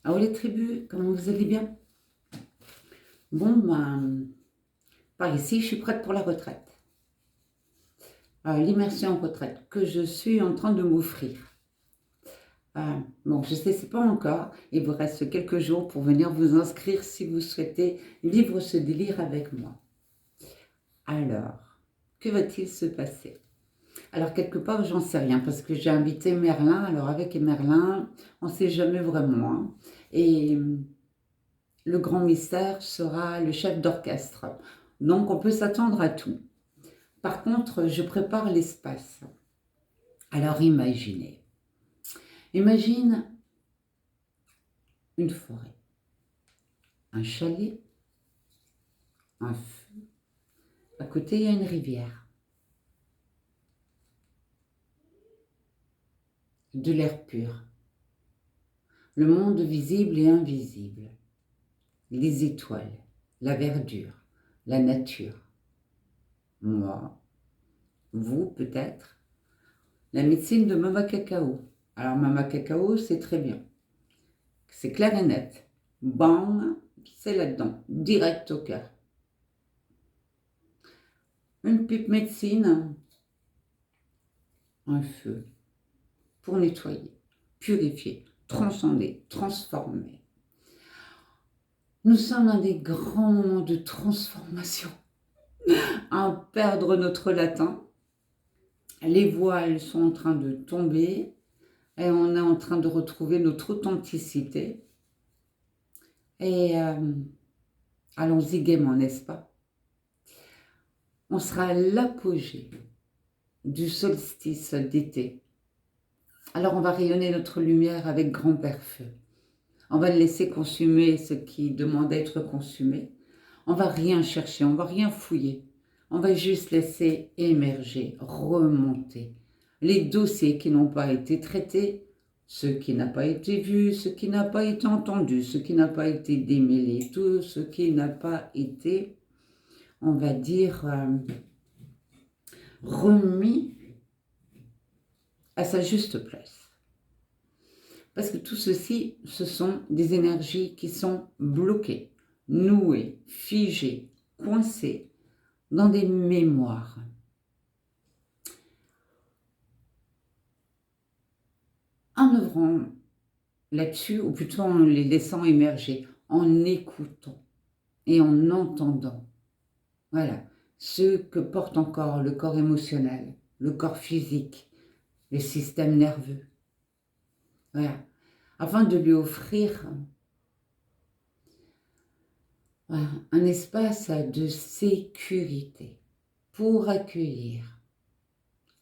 Alors les tribus, comment vous allez bien? Bon, ben, par ici, je suis prête pour la retraite. L'immersion en retraite que je suis en train de m'offrir. Bon, je sais, c'est pas encore. Il vous reste quelques jours pour venir vous inscrire si vous souhaitez vivre ce délire avec moi. Alors, que va-t-il se passer? Alors, quelque part, j'en sais rien parce que j'ai invité Merlin. Alors, avec Merlin, on ne sait jamais vraiment, hein. Et le grand mystère sera le chef d'orchestre. Donc, on peut s'attendre à tout. Par contre, je prépare l'espace. Alors, imagine une forêt, un chalet, un feu. À côté, il y a une rivière, de l'air pur, le monde visible et invisible, les étoiles, la verdure, la nature. Moi, vous peut-être, la médecine de Mama Cacao. Alors, Mama Cacao, c'est très bien. C'est clair et net. Bang, c'est là-dedans, direct au cœur. Une pipe médecine, un feu pour nettoyer, purifier, transcender, transformer. Nous sommes dans des grands moments de transformation. À perdre notre latin, les voiles sont en train de tomber et on est en train de retrouver notre authenticité. Et allons-y gaiement, n'est-ce pas? On sera à l'apogée du solstice d'été. Alors on va rayonner notre lumière avec grand-père feu. On va laisser consumer ce qui demande d'être consumé. On va rien chercher, on va rien fouiller. On va juste laisser émerger, remonter les dossiers qui n'ont pas été traités, ce qui n'a pas été vu, ce qui n'a pas été entendu, ce qui n'a pas été démêlé, tout ce qui n'a pas été, on va dire, remis à sa juste place. Parce que tout ceci, ce sont des énergies qui sont bloquées, nouées, figées, coincées dans des mémoires. En œuvrant là-dessus, ou plutôt en les laissant émerger, en écoutant et en entendant. Voilà, ce que porte encore le corps émotionnel, le corps physique, le système nerveux. Voilà, afin de lui offrir un espace de sécurité pour accueillir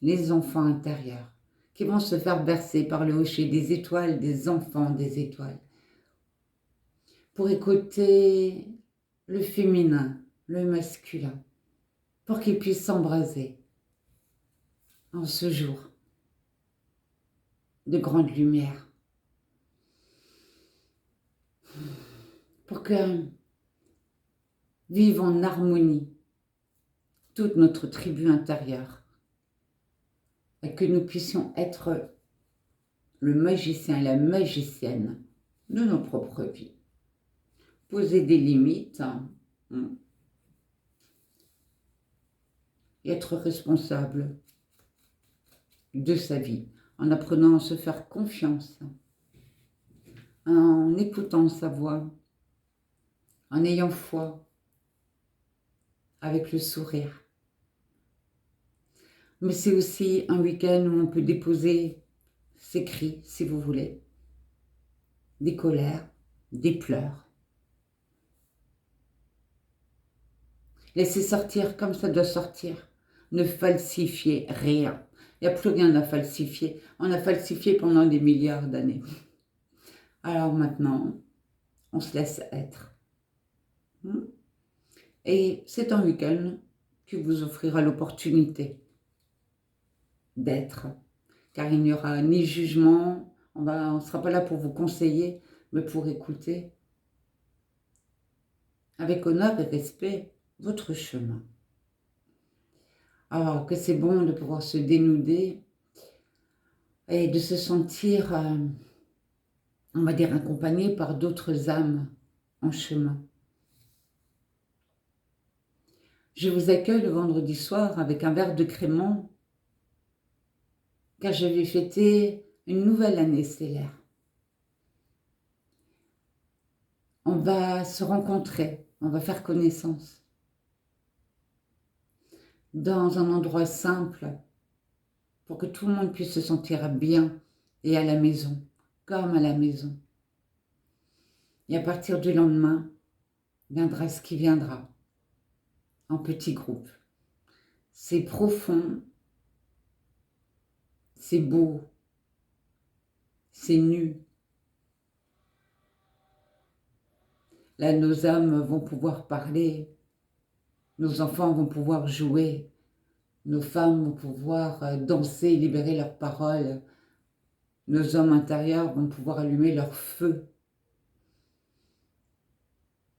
les enfants intérieurs qui vont se faire bercer par le hocher des étoiles, des enfants des étoiles, pour écouter le féminin, le masculin, pour qu'ils puissent s'embraser en ce jour de grande lumière, pour que vive en harmonie toute notre tribu intérieure et que nous puissions être le magicien et la magicienne de nos propres vies. Poser des limites et être responsable de sa vie en apprenant à se faire confiance, en écoutant sa voix, en ayant foi, avec le sourire. Mais c'est aussi un week-end où on peut déposer ses cris, si vous voulez, des colères, des pleurs. Laissez sortir comme ça doit sortir. Ne falsifiez rien. Il n'y a plus rien à falsifier. On a falsifié pendant des milliards d'années. Alors maintenant, on se laisse être. Et c'est un week-end qui vous offrira l'opportunité d'être. Car il n'y aura ni jugement, on ne sera pas là pour vous conseiller, mais pour écouter avec honneur et respect votre chemin. Alors que c'est bon de pouvoir se dénuder et de se sentir on va dire, accompagné par d'autres âmes en chemin. Je vous accueille le vendredi soir avec un verre de crémant, car je vais fêter une nouvelle année stellaire. On va se rencontrer, on va faire connaissance dans un endroit simple pour que tout le monde puisse se sentir bien et à la maison, comme à la maison. Et à partir du lendemain, viendra ce qui viendra, en petits groupes. C'est profond, c'est beau, c'est nu. Là, nos âmes vont pouvoir parler, nos enfants vont pouvoir jouer, nos femmes vont pouvoir danser, libérer leurs paroles, nos hommes intérieurs vont pouvoir allumer leur feu.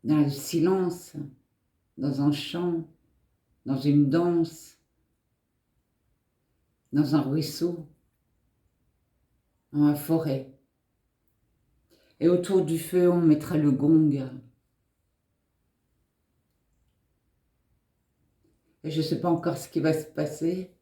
Dans le silence, dans un chant, dans une danse, dans un ruisseau, dans la forêt. Et autour du feu, on mettra le gong. Et je ne sais pas encore ce qui va se passer,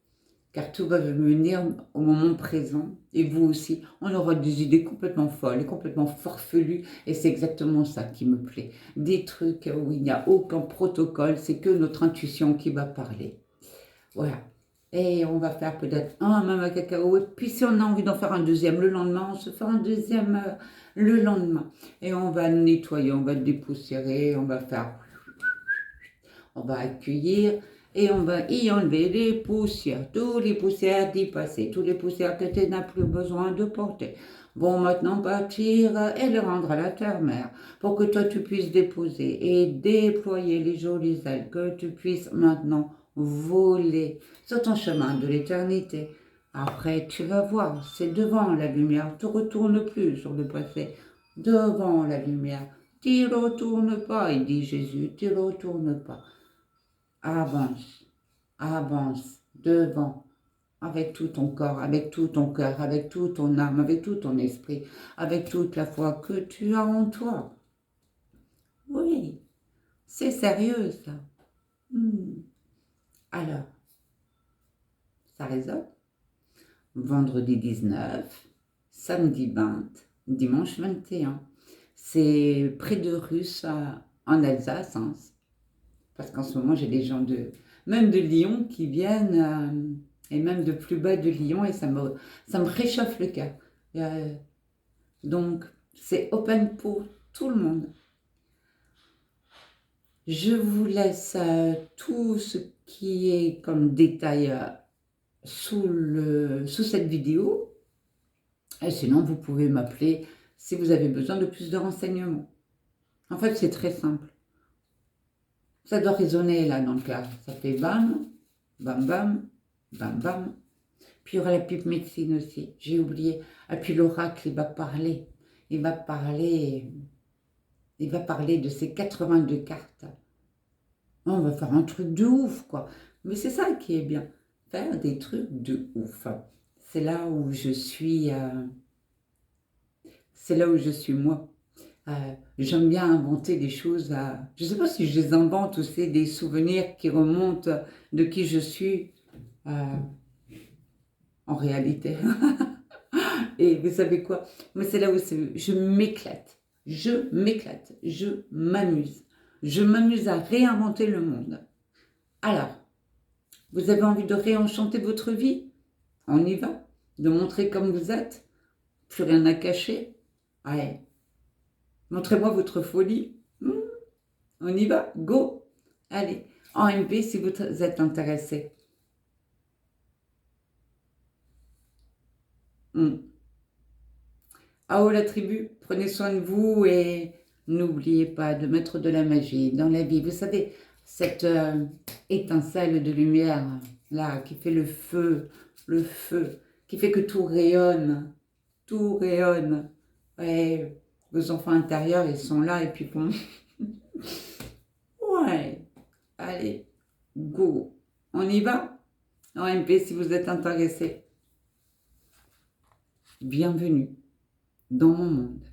car tout va venir au moment présent. Et vous aussi, on aura des idées complètement folles et complètement farfelues. Et c'est exactement ça qui me plaît. Des trucs où il n'y a aucun protocole, c'est que notre intuition qui va parler. Voilà. Et on va faire peut-être un même à cacao. Et puis si on a envie d'en faire un deuxième le lendemain, on se fait un deuxième le lendemain. Et on va nettoyer, on va dépoussiérer, on va faire... On va accueillir et on va y enlever les poussières, toutes les poussières d'y passer, toutes les poussières que tu n'as plus besoin de porter. Vont maintenant partir et les rendre à la terre-mère pour que toi tu puisses déposer et déployer les jolies ailes, que tu puisses maintenant voler sur ton chemin de l'éternité. Après, tu vas voir, c'est devant la lumière, tu ne retournes plus sur le passé, devant la lumière. Tu ne retournes pas, il dit Jésus, tu ne retournes pas. Avance, avance, devant, avec tout ton corps, avec tout ton cœur, avec toute ton âme, avec tout ton esprit, avec toute la foi que tu as en toi. Oui, c'est sérieux ça. Alors, ça résonne. Vendredi 19, samedi 20, dimanche 21. C'est près de Russe, en Alsace, hein, parce qu'en ce moment j'ai des gens même de Lyon qui viennent, et même de plus bas de Lyon, et ça me réchauffe le cœur. Donc c'est open pour tout le monde. Je vous laisse tout ce qui est comme détail sous cette vidéo, et sinon vous pouvez m'appeler si vous avez besoin de plus de renseignements. En fait c'est très simple. Ça doit résonner là dans le cœur. Ça fait bam, bam, bam, bam, bam. Puis il y aura la pipe médecine aussi. J'ai oublié. Et puis l'oracle, il va parler. Il va parler de ces 82 cartes. On va faire un truc de ouf, quoi. Mais c'est ça qui est bien. Faire des trucs de ouf. C'est là où je suis. C'est là où je suis moi. J'aime bien inventer des choses. Je ne sais pas si je les invente ou c'est des souvenirs qui remontent de qui je suis en réalité. Et vous savez quoi? Mais c'est là où je m'éclate. Je m'éclate. Je m'amuse. Je m'amuse à réinventer le monde. Alors, vous avez envie de réenchanter votre vie? On y va? De montrer comme vous êtes? Plus rien à cacher? Ouais. Montrez-moi votre folie. On y va? Go! Allez, en MP si vous êtes intéressé. Ah oh la tribu, prenez soin de vous et n'oubliez pas de mettre de la magie dans la vie. Vous savez, cette étincelle de lumière là qui fait le feu, qui fait que tout rayonne, tout rayonne. Ouais, vos enfants intérieurs, ils sont là et puis bon. Ouais, allez, go. On y va? En MP si vous êtes intéressé. Bienvenue dans mon monde.